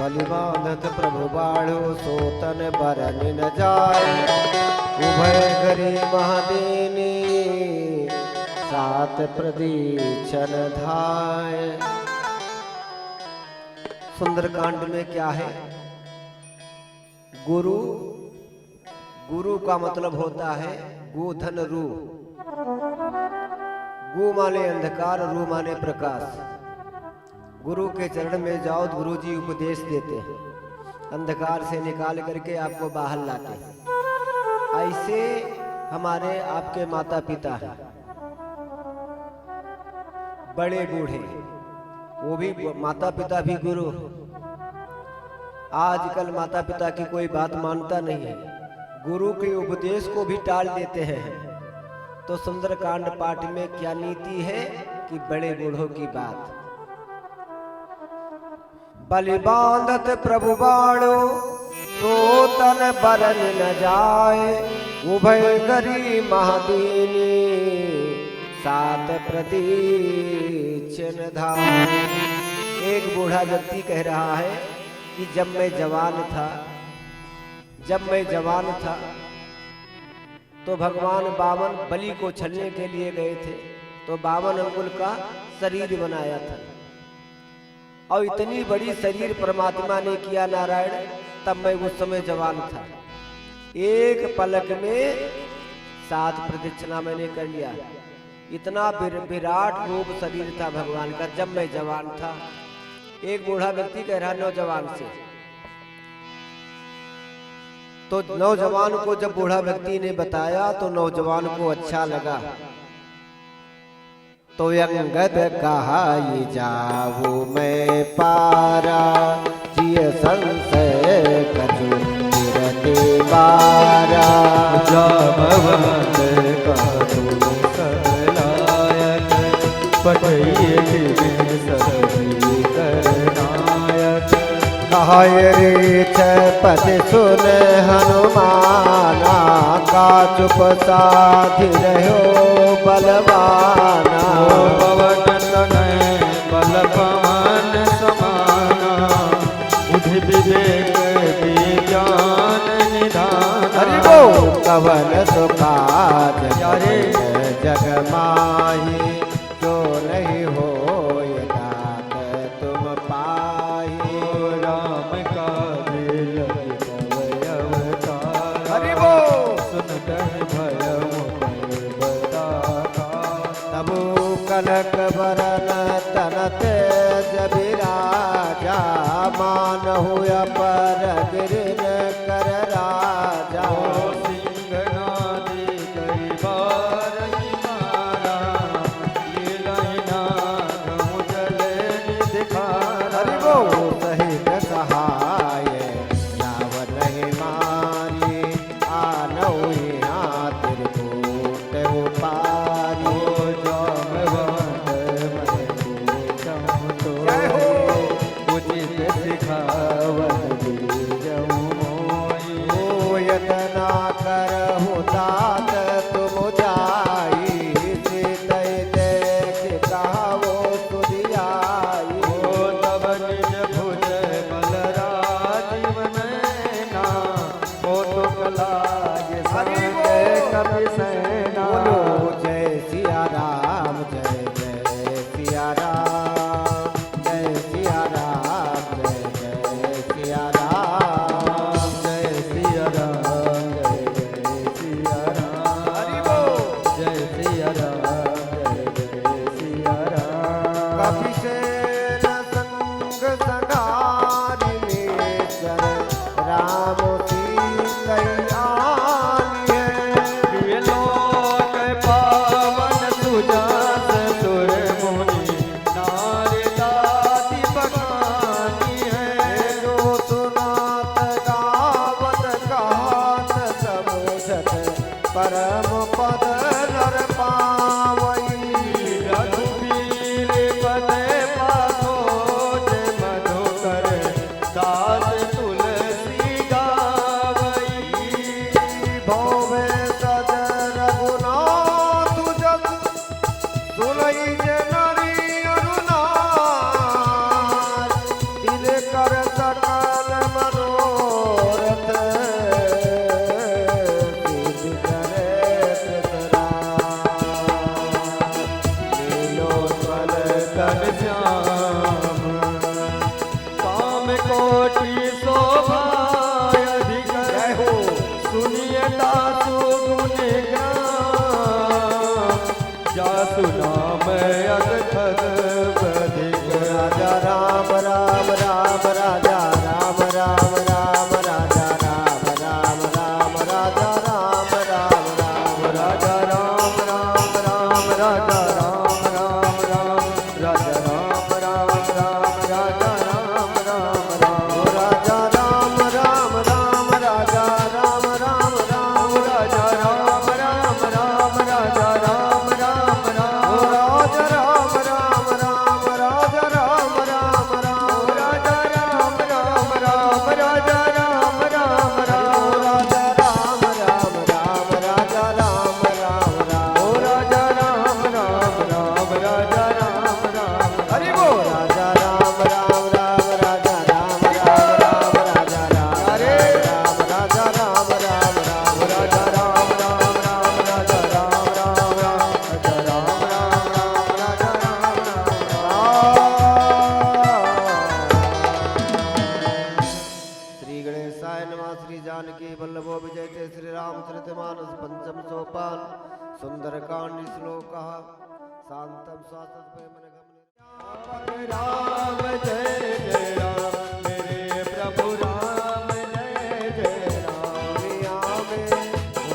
बलिबांधत प्रभु बाढ़ो सोतन बरन न जाए। उभय गरी महादेनी सात प्रदीक्षण धाय। सुंदरकांड में क्या है? गुरु, गुरु का मतलब होता है गोधन रू। गु माने अंधकार, रू माने प्रकाश। गुरु के चरण में जाओ तो गुरु जी उपदेश देते हैं, अंधकार से निकाल करके आपको बाहर लाते हैं। ऐसे हमारे आपके माता पिता हैं, बड़े बूढ़े, वो भी माता पिता भी गुरु। आजकल माता पिता की कोई बात मानता नहीं है, गुरु के उपदेश को भी टाल देते हैं। तो सुंदरकांड पाठ में क्या नीति है कि बड़े बूढ़ों की बात। बलिबांधत प्रभु बाणो सोतन बरन न जाए। उभय गरी महादीनी सात प्रदीक्षण धाय। एक बूढ़ा व्यक्ति कह रहा है कि जब मैं जवान था तो भगवान बावन बलि को छलने के लिए गए थे, तो 52 अंगुल का शरीर बनाया था और इतनी बड़ी शरीर परमात्मा ने किया नारायण। तब मैं उस समय जवान था, एक पलक में 7 प्रदक्षिणा मैंने कर लिया। इतना विराट रूप शरीर था भगवान का जब मैं जवान था। एक बूढ़ा व्यक्ति कह रहा नौजवान से, तो नौजवान को जब बूढ़ा व्यक्ति ने बताया तो नौजवान को अच्छा लगा। तो अंगद कहा ये जाऊं मैं पारा, जिय संशय कछु गिरते बारा। जामवंत कहु सकलायक, पठइए सभी करनायक। कहाय रीछ पद सुन हनुमाना, का चुप साधि रहो बलवाना। पवन तनय बल पवन समाना, बुद्धि विवेक विज्ञान निधान। हरि बोल। कवन सुकाज जग माही, जो नहीं हो दात तुम पाही। राम का दिल अवतार, हरि बोल। सुनत भय बता। बड़ी सेना। बोलो जय सिया राम, जय जय सिया राम, जय सिया राम, जय जय सिया राम, जय सिया राम, जय जय सिया राम, हरि बोल। जय सिया राम, जय जय सिया राम। कपि सेन संग सगारिणी चर राम सीतैया प्रिय लोक पावन सुजास सुर मुनि नारी दाति बखानी है। जो सुनात गावत कहत समझत परम पद नर पावई। रघुवीर पदे पाथोज मधुकर दास तुलसी गावई। भोवे सद रघुनाथ जस सुनई जे नरी अनुनाथ। दिल कर सकल मनोरथ सिद्ध करे ससुराल। नीलोत्पल तन श्याम काम कोटि शोभा अधिक। जय हो। सुनिए दासु गुण ग्राम जासु नाम अगथद बधिक। राजा राम राम राम राजा राम राम राम राजा राम राम राम राजा राम राम राम राजा राम राम राम राजा राम राम राम राजा राम राम राम राजा राम राम राम राजा राम राम राम राजा राम राम राम राजा राम राम राम राजा राम राम राम राजा राम राम राम राजा राम राम राम राजा राम राम राम राजा राम राम राम राजा राम राम राम राजा राम राम राम राजा राम राम राम राजा राम राम हरि बोल। राजा राम राम राम राजा राम राम राम राजा राम अरे राम राजा राम राम राम राजा राम राम राम राजा राम राम राम राजा राम राम राम राजा राम श्री गणेशाय नमः। श्री जानकी वल्लभो विजयते श्री रामचरितमानस पंचम सोपान सुंदरकांड श्लोक शांतम स्वास्थ्य प्रेम राम जय जय राम मेरे प्रभु राम जय जय राम।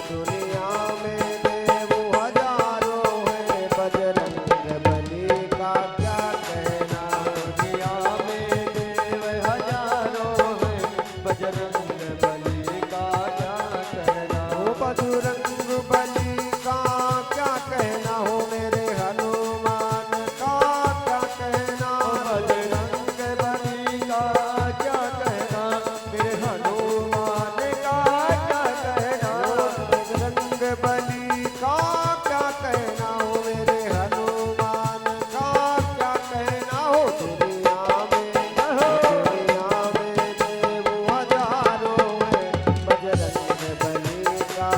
दुनिया में देव हजारों है बजरंग बली का क्या कहना। दुनिया में देव हजारों हैं बजरंग बली का क्या कहना। ओ बजरंग बली का क्या कहना हो मेरे हनुमान का क्या कहना। बजरंग बली का क्या कहना मेरे हनुमान का क्या कहना। बजरंग बली का क्या कहना हो मेरे हनुमान का क्या कहना हो। दुनिया में देव हजारों है बजरंग बली का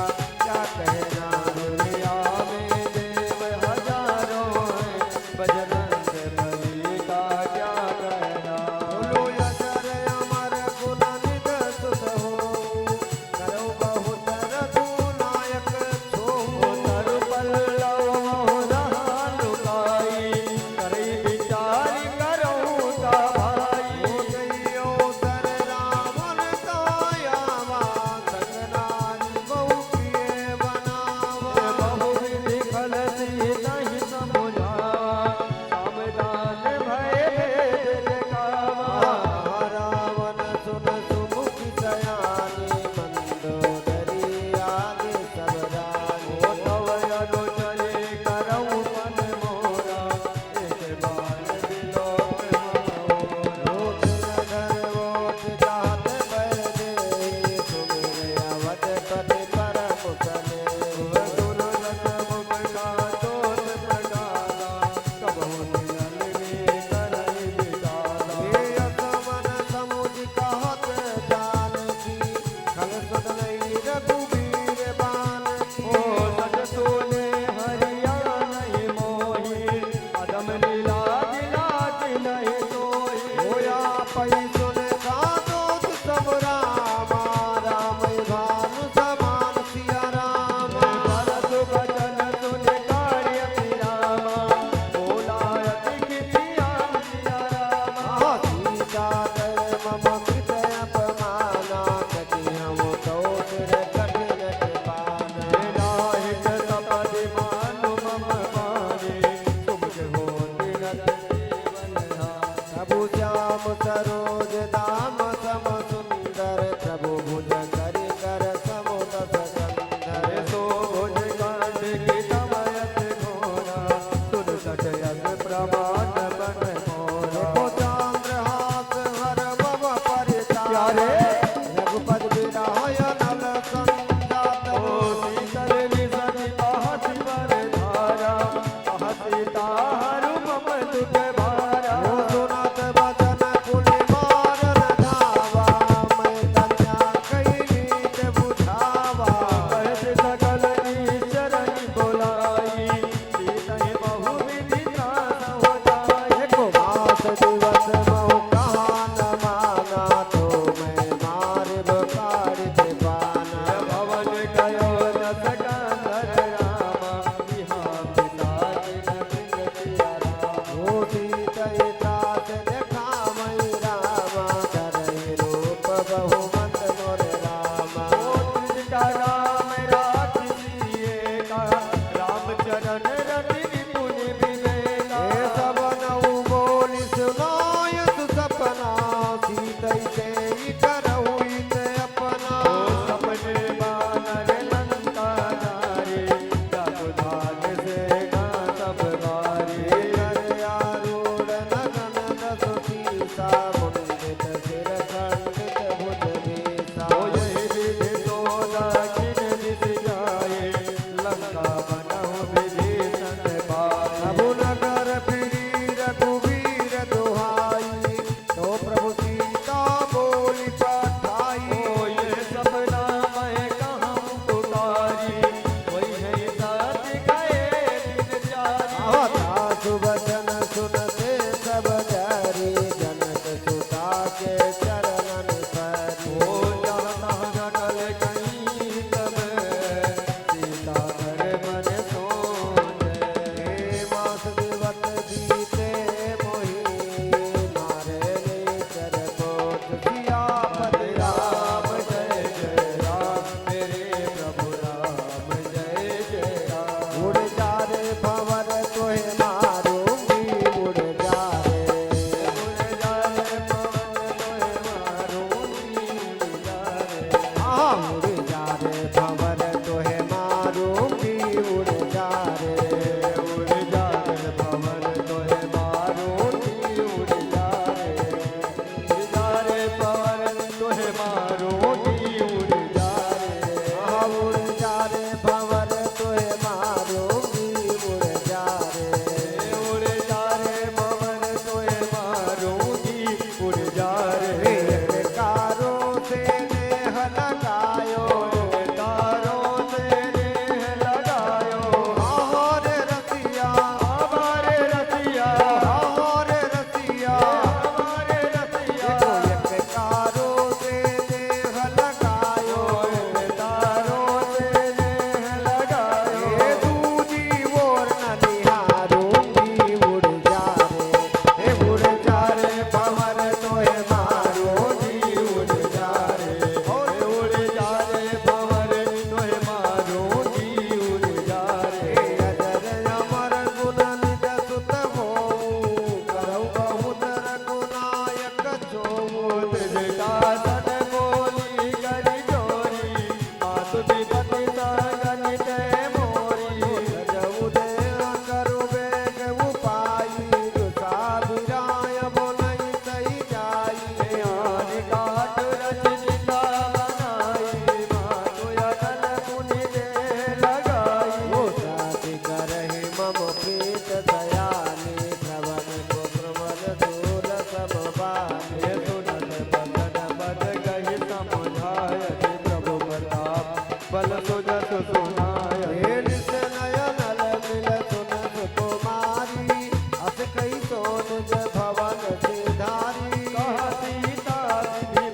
सो जस सुनाय हेल से नयन मिल सुन सुकुमारी अस कई सोन जय भवन सिधारी कह सीता विधि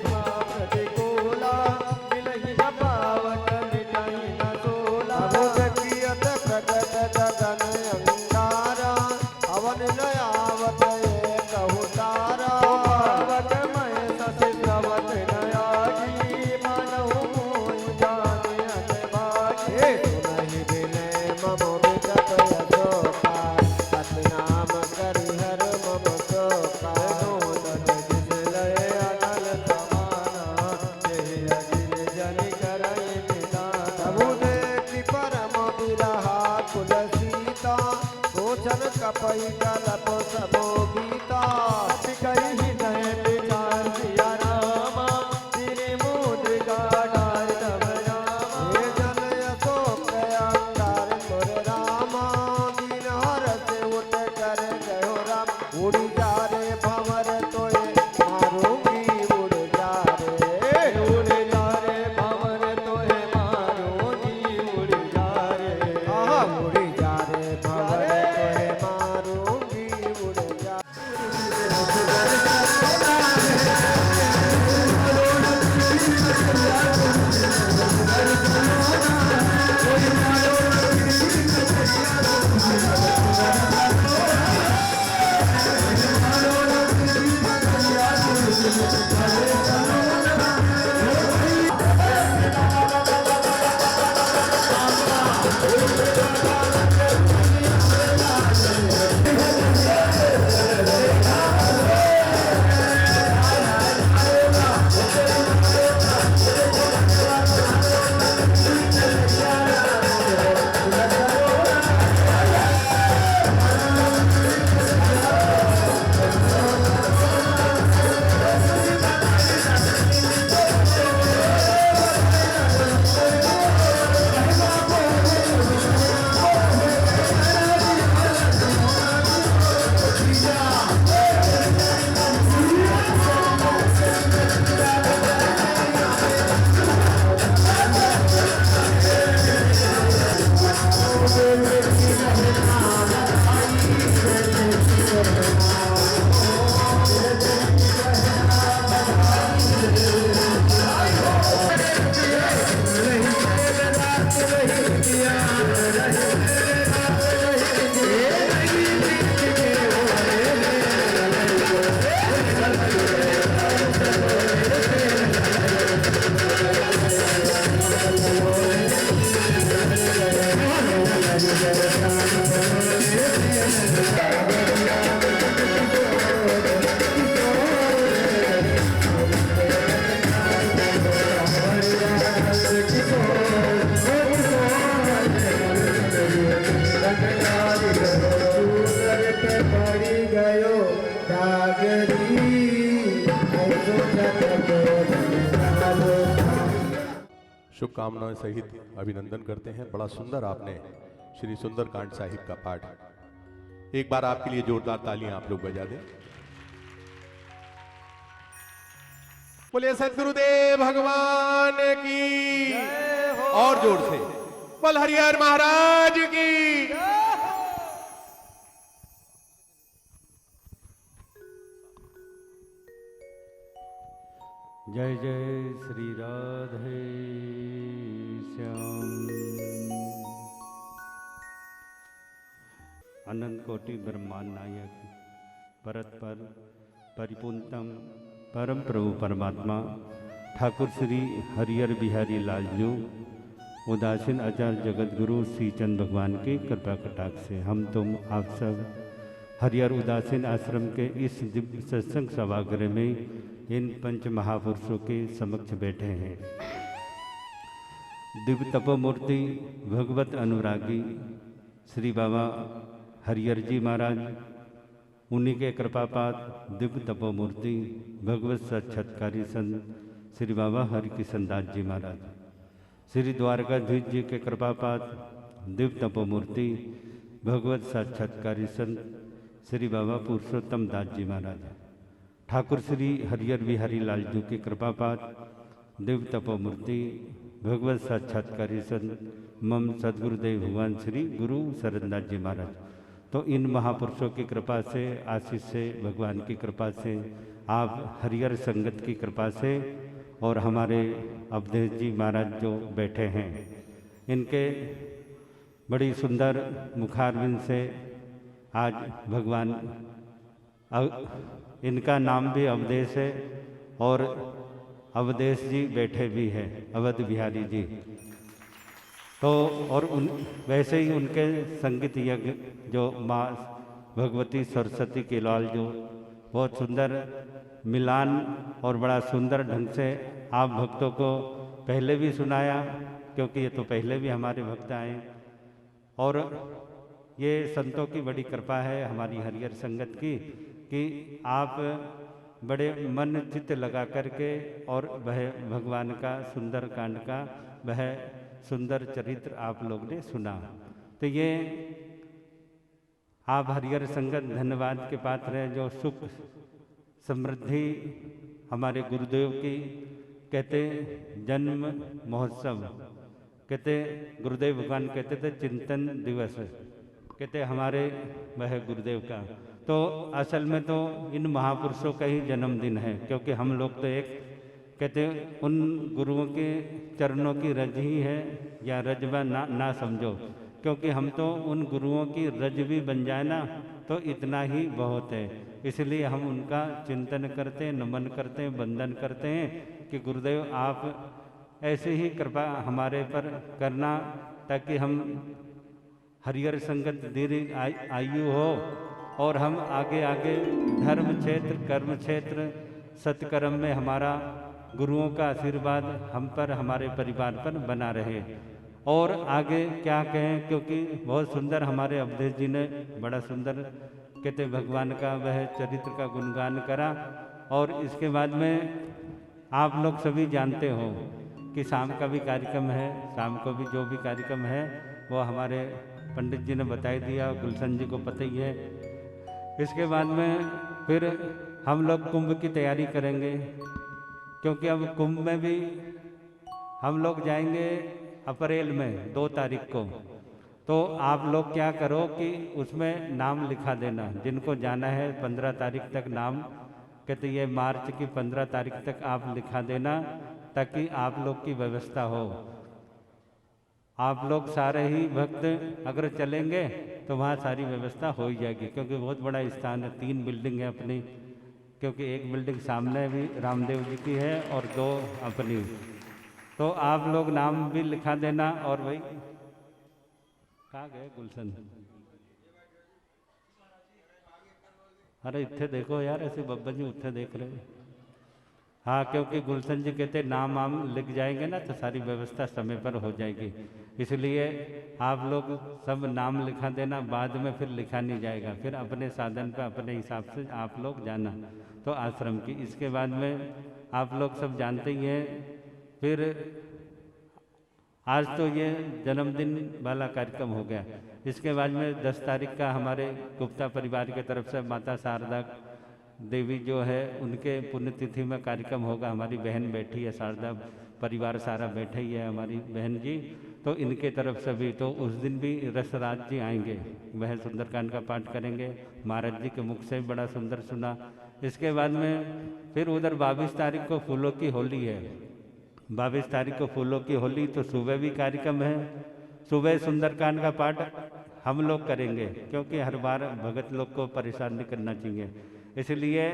प्रतिकूला मिलहि न पावत मिटहि न सोला अबुध कियत प्रकट गगन अंगारा अवन न आवत कहु तारा पावक मय ससि प्रवत नयागी मानहु मोहि जाने अतभागी हे सुनहि विनय मम विगत यशोका सतनाम करिहर मम शोका नोदन जिसलय अनल समाना जेहि अजिर जनि करइ निदाना प्रभु देखि परम बिरहा कुल सीता सोचन कपई कलप सबो बीता कहि नय विचार सिया रामा तिरि मुद्रिका डार तब रामा हे जन अशोक अंगार मोर रामा दीन हरस उठ कर गयो राम उड़ी जा रे भंवर तोय मारूंगी उड़ जा रे उड़ जा रे भंवर तोहे मारूंगी उड़ जा रे आहा उड़ी जा रे भंवर तोय मारूंगी उड़ जा शुभकामनाएं सहित अभिनंदन करते हैं। बड़ा सुंदर आपने श्री सुंदरकांड साहिब का पाठ। एक बार आपके लिए जोरदार तालियां आप लोग बजा दें। बोले सदगुरुदेव भगवान की और जोर से बोल हरिहर महाराज की। जय जय श्री राधे श्याम। अनंत कोटि ब्रह्मांड नायक परतपर परिपूर्णतम परम प्रभु परमात्मा ठाकुर श्री हरिहर बिहारी लालजू उदासीन आचार्य जगत गुरु श्री चंद भगवान की कृपा कटाक्ष से हम तुम आप सब हरिहर उदासीन आश्रम के इस दिव्य सत्संग सभागृह में इन पंच महापुरुषों के समक्ष बैठे हैं। दिव्य तपोमूर्ति भगवत अनुरागी श्री बाबा हरिहर जी महाराज, उन्हीं के कृपापात दिव्य तपोमूर्ति भगवत साक्षात्कारी संत श्री बाबा हरिकिशन दास जी महाराज, श्री द्वारकाधीश जी के कृपापात दिव्य तपोमूर्ति भगवत साक्षात्कारी संत श्री बाबा पुरुषोत्तम दास जी महाराज, ठाकुर श्री हरिहर बिहारी लालजू के कृपापात दिव्य तपोमूर्ति भगवत साक्षात्कारी संत मम सदगुरुदेव भगवान श्री गुरु शरणदास जी महाराज। तो इन महापुरुषों की कृपा से, आशीष से, भगवान की कृपा से, आप हरिहर संगत की कृपा से और हमारे अवधेश जी महाराज जो बैठे हैं, इनके बड़ी सुंदर मुखारविंद से आज भगवान, इनका नाम भी अवधेश है और अवधेश जी बैठे भी हैं, अवध बिहारी जी। तो और वैसे ही उनके संगीत यज्ञ जो माँ भगवती सरस्वती के लाल जो बहुत सुंदर मिलान और बड़ा सुंदर ढंग से आप भक्तों को पहले भी सुनाया, क्योंकि ये तो पहले भी हमारे भक्त आए। और ये संतों की बड़ी कृपा है हमारी हरिहर संगत की कि आप बड़े मन चित्त लगा करके और वह भगवान का सुंदर कांड का वह सुंदर चरित्र आप लोग ने सुना। तो ये आप हरिहर संगत धन्यवाद के पात्र हैं जो सुख समृद्धि हमारे गुरुदेव की कहते जन्म महोत्सव, कहते गुरुदेव भगवान कहते थे चिंतन दिवस, कहते हमारे वह गुरुदेव का। तो असल में तो इन महापुरुषों का ही जन्मदिन है, क्योंकि हम लोग तो एक कहते उन गुरुओं के चरणों की रज ही है, या रजवा ना समझो, क्योंकि हम तो उन गुरुओं की रज भी बन जाए ना तो इतना ही बहुत है। इसलिए हम उनका चिंतन करते हैं, नमन करते हैं, वंदन करते हैं कि गुरुदेव आप ऐसे ही कृपा हमारे पर करना, ताकि हम हरिहर संगत दीर्घ आयु हो और हम आगे आगे धर्म क्षेत्र, कर्म क्षेत्र, सत्कर्म में हमारा गुरुओं का आशीर्वाद हम पर, हमारे परिवार पर बना रहे। और आगे क्या कहें, क्योंकि बहुत सुंदर हमारे अवधेश जी ने बड़ा सुंदर कहते भगवान का वह चरित्र का गुणगान करा। और इसके बाद में आप लोग सभी जानते हो कि शाम का भी कार्यक्रम है, शाम को भी जो भी कार्यक्रम है वो हमारे पंडित जी ने बता दिया, गुलशन जी को पता ही है। इसके बाद में फिर हम लोग कुंभ की तैयारी करेंगे, क्योंकि अब कुंभ में भी हम लोग जाएंगे अप्रैल में 2 तारीख को। तो आप लोग क्या करो कि उसमें नाम लिखा देना, जिनको जाना है 15 तारीख तक नाम, कहते ये मार्च की 15 तारीख तक आप लिखा देना, ताकि आप लोग की व्यवस्था हो। आप लोग सारे ही भक्त अगर चलेंगे तो वहाँ सारी व्यवस्था हो ही जाएगी, क्योंकि बहुत बड़ा स्थान है, 3 बिल्डिंग है अपनी, क्योंकि एक बिल्डिंग सामने भी रामदेव जी की है और 2 अपनी। तो आप लोग नाम भी लिखा देना। और भाई कहाँ गए गुलशन? अरे इतने देखो यार, ऐसे बब्बा जी उत्थे देख रहे हैं। हाँ, क्योंकि गुलशन जी कहते नाम आम लिख जाएंगे ना तो सारी व्यवस्था समय पर हो जाएगी, इसलिए आप लोग सब नाम लिखा देना, बाद में फिर लिखा नहीं जाएगा, फिर अपने साधन पर अपने हिसाब से आप लोग जाना तो आश्रम की। इसके बाद में आप लोग सब जानते ही हैं, फिर आज तो ये जन्मदिन वाला कार्यक्रम हो गया। इसके बाद में 10 तारीख का हमारे गुप्ता परिवार की तरफ से माता शारदा देवी जो है उनके पुण्यतिथि में कार्यक्रम होगा। हमारी बहन बैठी है, शारदा परिवार सारा बैठा ही है, हमारी बहन जी, तो इनके तरफ से भी तो उस दिन भी रसराज जी आएंगे, वह सुंदरकांड का पाठ करेंगे। महाराज जी के मुख से बड़ा सुंदर सुना। इसके बाद में फिर उधर 22 तारीख को फूलों की होली है, 22 तारीख को फूलों की होली, तो सुबह भी कार्यक्रम है। सुबह सुंदरकांड का पाठ हम लोग करेंगे, क्योंकि हर बार भगत लोग को परेशान नहीं करना चाहिए, इसलिए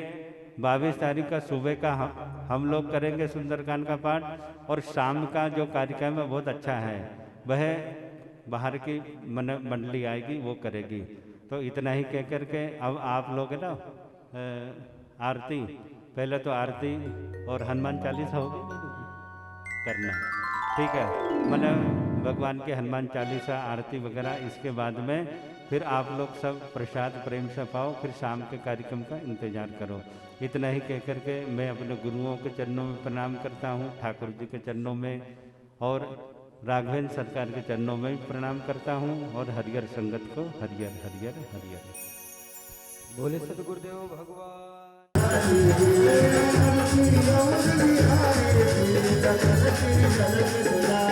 22 तारीख का सुबह का हम लोग करेंगे सुंदरकांड का पाठ। और शाम का जो कार्यक्रम है बहुत अच्छा है, वह बाहर की मंडली आएगी वो करेगी। तो इतना ही कह करके अब आप लोग है ना आरती, पहले तो आरती और हनुमान चालीसा होगी करना, ठीक है, मैंने भगवान के हनुमान चालीसा आरती वगैरह। इसके बाद में फिर आप लोग सब प्रसाद प्रेम से पाओ, फिर शाम के कार्यक्रम का इंतजार करो। इतना ही कह करके मैं अपने गुरुओं के चरणों में प्रणाम करता हूँ, ठाकुर जी के चरणों में और राघवेंद्र सरकार के चरणों में भी प्रणाम करता हूँ, और हरिहर संगत को हरिहर हरिहर हरिहर बोले सतगुरुदेव भगवान। Hare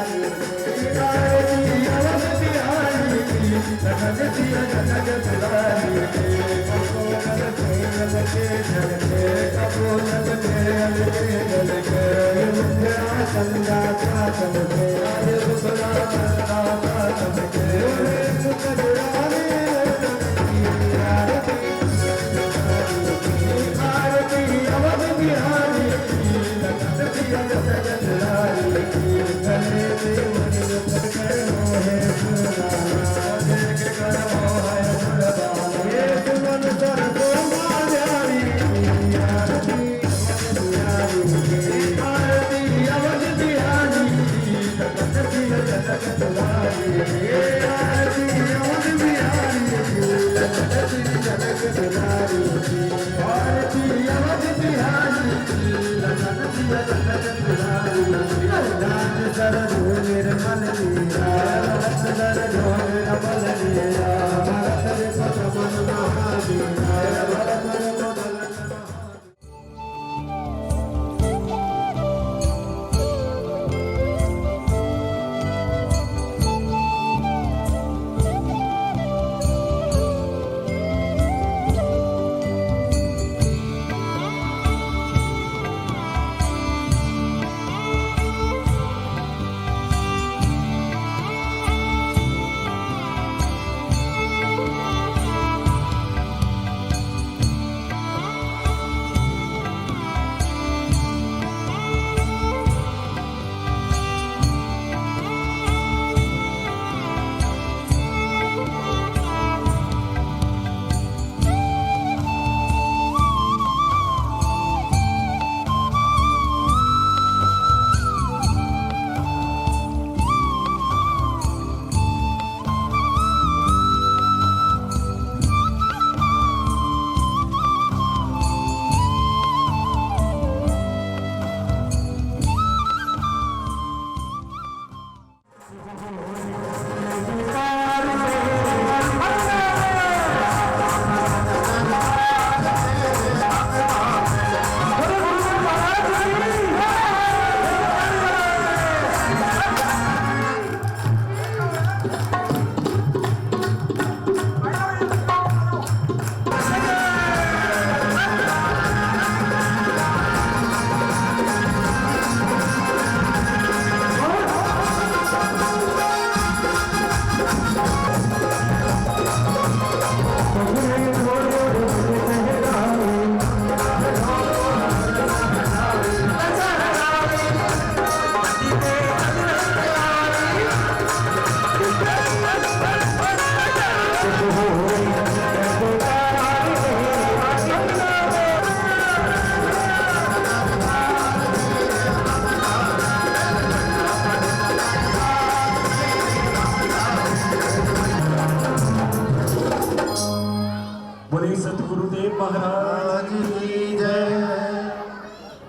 बोले सतगुरुदेव महाराज की जय।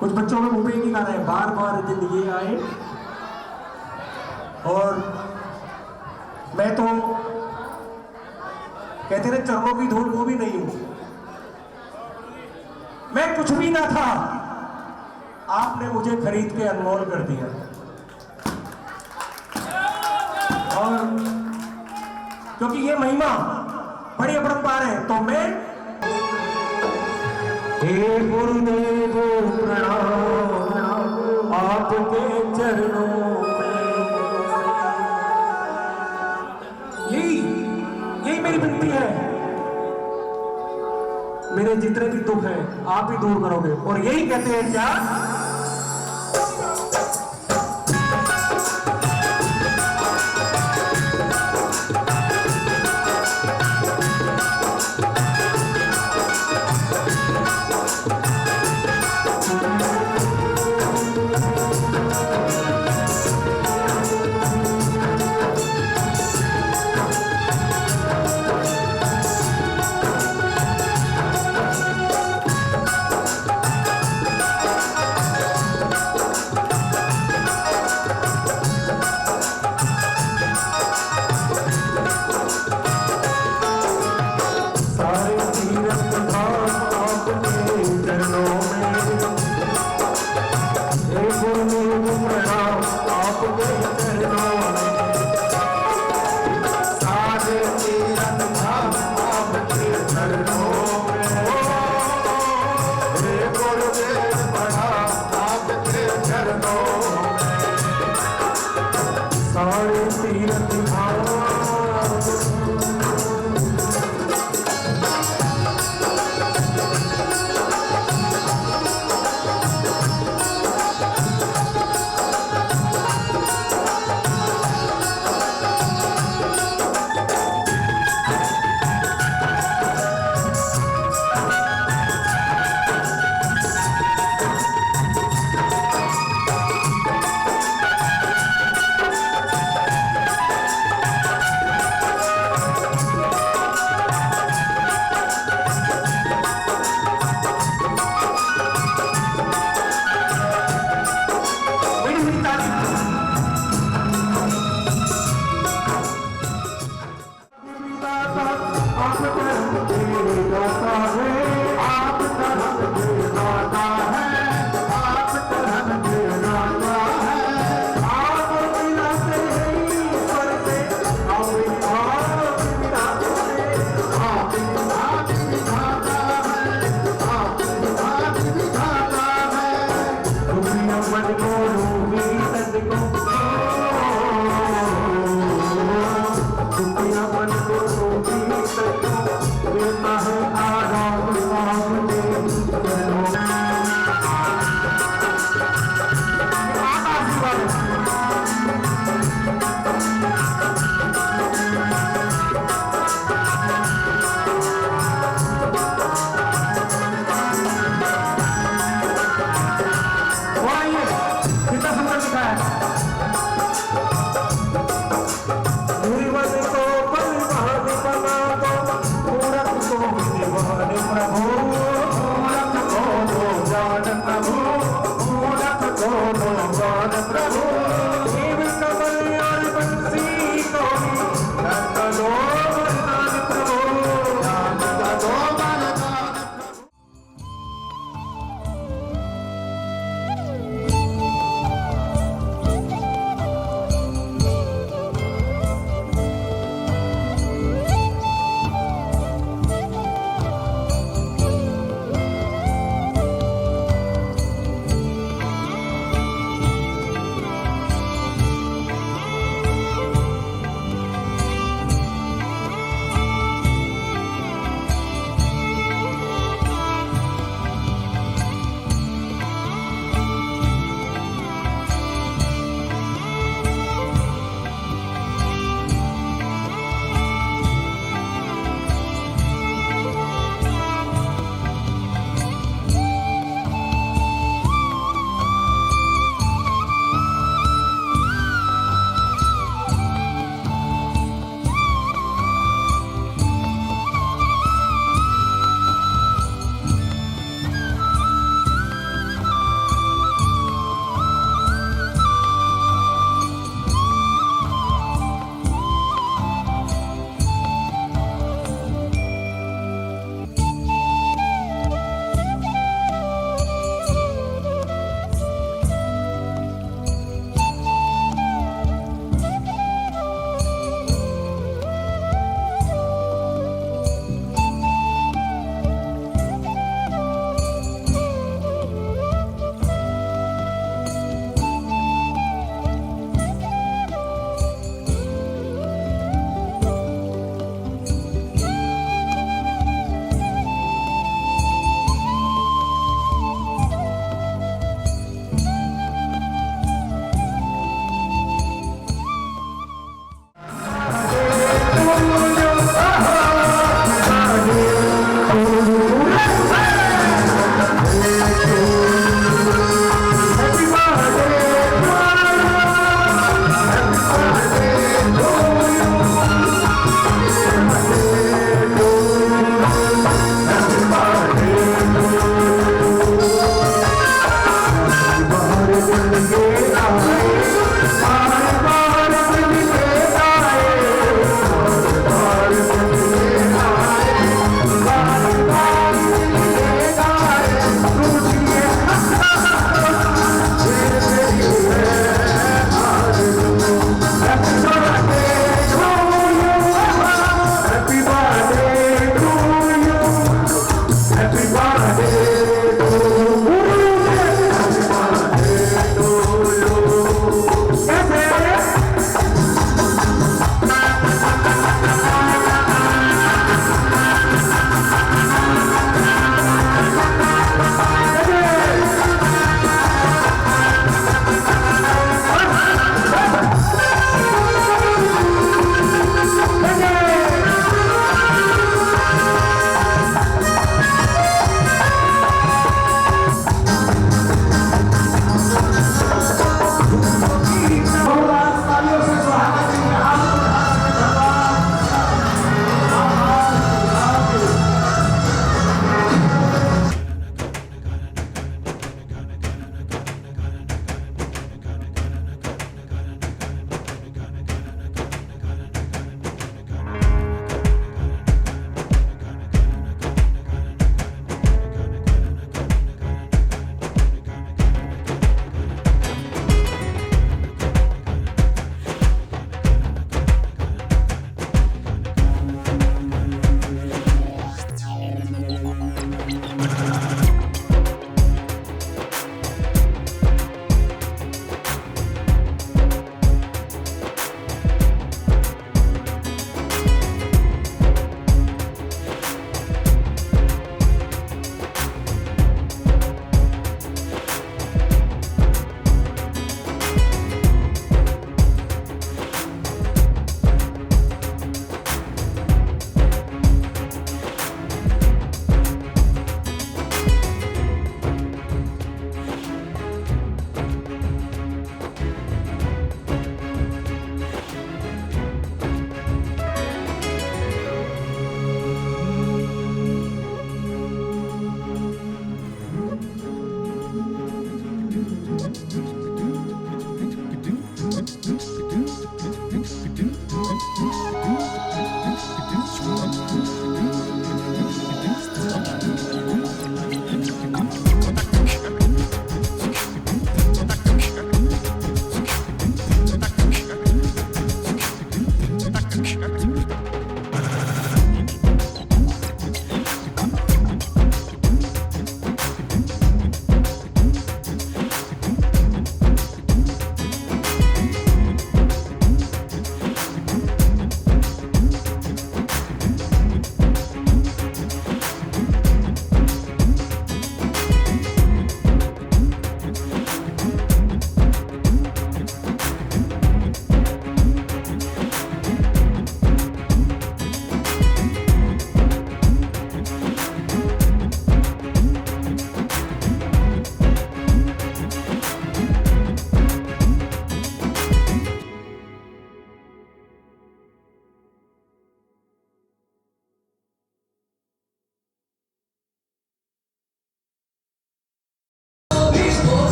कुछ बच्चों में मुंह पे नहीं गाना है, बार बार जिंदगी आए। और मैं तो कहते रहे चरणों की धूल वो भी नहीं हूं, मैं कुछ भी ना था, आपने मुझे खरीद के अनमोल कर दिया। और क्योंकि ये महिमा बड़ी अपरंपार है, तो मैं हे गुरुदेव प्रणाम आपके चरणों में। यही मेरी विनती है। मेरे जितने भी दुख हैं आप ही दूर करोगे, और यही कहते हैं क्या,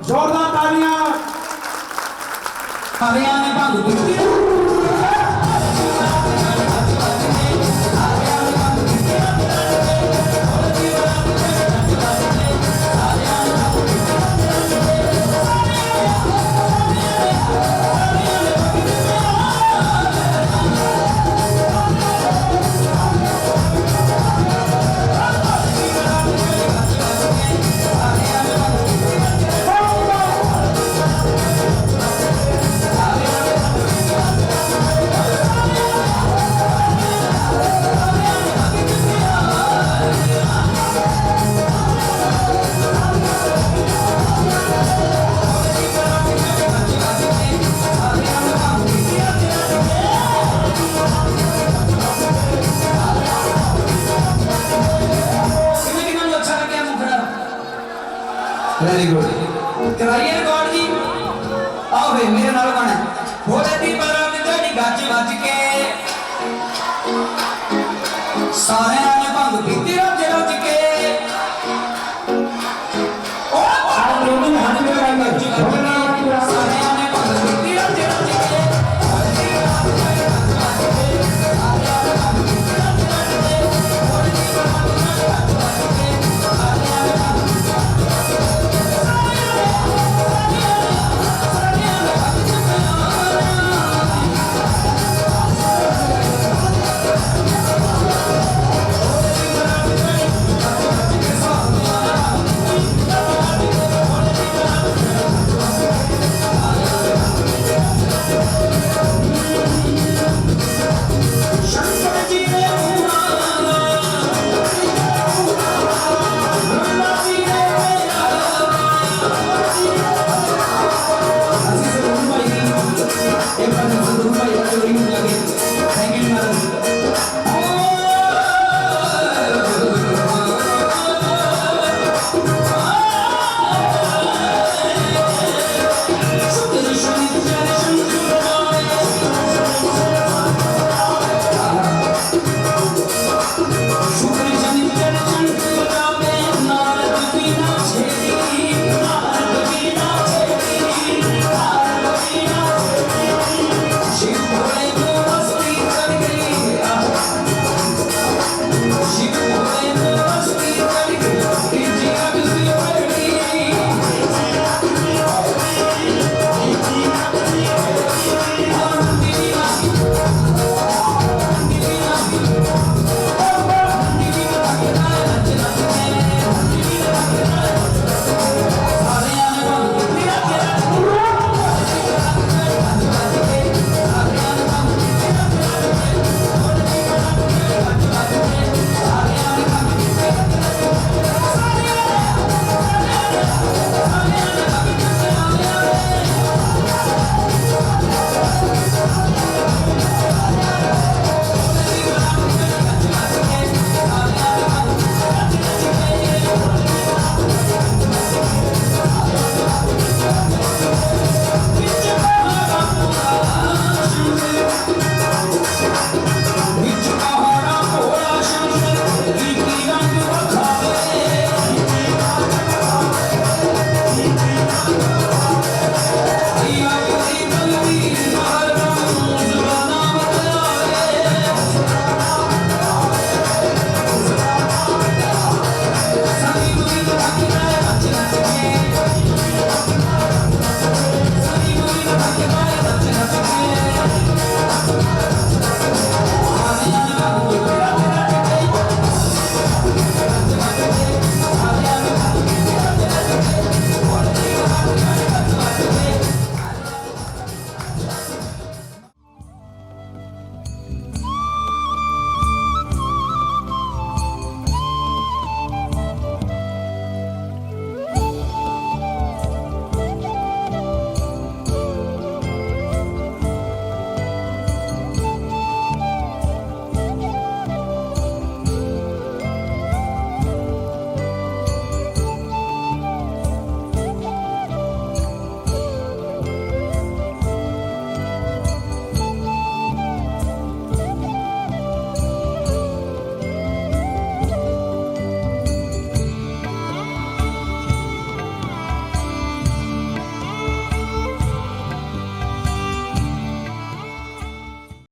जोरदार तालियां। हरियाणा भंग पीती वेरी गुड कराइए रिकॉर्ड जी आओ भाई मेरे नाल गाना भोले दी बारात तेरी गज वज के सारे